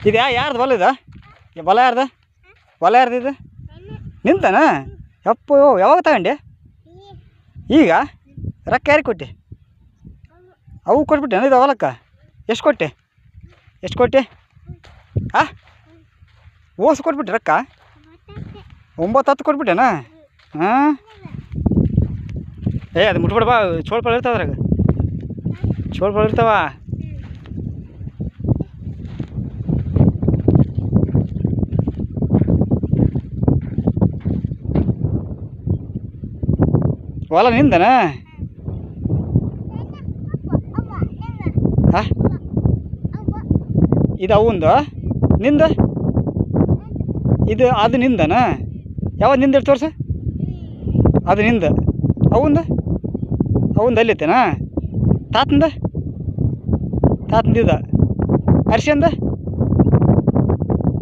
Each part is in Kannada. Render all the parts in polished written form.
ಇದು ಯಾರ್ದು ಹೊಲ ಇದು? ಹೊಲ ಯಾರ್ದು? ಹೊಲ ಯಾರ್ದು ಇದು? ನಿಂತಾನ? ಯಪ್ಪೋ, ಯಾವಾಗ ತಗೊಂಡೆ? ಈಗ ರೊಕ್ಕ ಯಾರಿಗೆ ಕೊಟ್ಟೆ? ಅವು ಕೊಟ್ಬಿಟ್ಟೆ ಇದು ಹೊಲಕ್ಕೆ? ಎಷ್ಟು ಕೊಟ್ಟೆ? ಎಷ್ಟು ಕೊಟ್ಟೆ? ಹಾಂ, ಓಸು ಕೊಟ್ಬಿಟ್ಟೆ ರೊಕ್ಕ? 9-10 ಕೊಟ್ಬಿಟ್ಟೆನಾ? ಹಾಂ, ಅದು ಮುಟ್ಬಿಡ ಬಾ, ಚೋಳ್ಪಳ ಇರ್ತಾವ ಅದ್ರಾಗ, ಚೋಳ್ಪಳ ಇರ್ತಾವ. ಹೊಲ ನಿಂದನಾ? ಹಾಂ, ಇದು ಅವಂದು ನಿಂದ? ಇದು ಅದು ನಿಂದನಾ? ಯಾವಾಗ ನಿಂದ ತೋರ್ಸ? ಅದು ನಿಂದ. ಅವಂದ ಅಲ್ಲಿತ್ತೇನಾ? ತಾತಂದ ತಾತಂದಿದ. ಅರ್ಶಂದ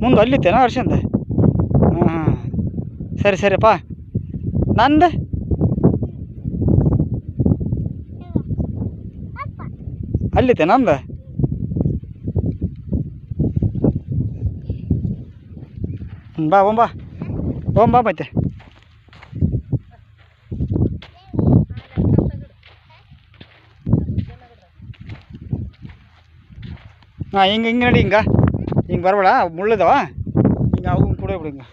ಮುಂದೆ ಅಲ್ಲಿತ್ತೇನಾ ಅರ್ಶಂದ? ಹಾಂ, ಸರಿ ಸರಿಯಪ್ಪ. ನಂದು ಅಲ್ಲಿತ್ತೆ ನಮ್ದು. ಬಾ ಓಂಬಾ ಓಂಬಾ ಮತ್ತೆ. ಹಾಂ, ಹಿಂಗೆ ನಡಿ, ಹಿಂಗೆ ಬರಬೇಡ, ಮುಳ್ಳಿದಾವ, ಹಿಂಗೆ ಅವು ಕೂಡ ಬಿಡು ಹಿಂಗೆ.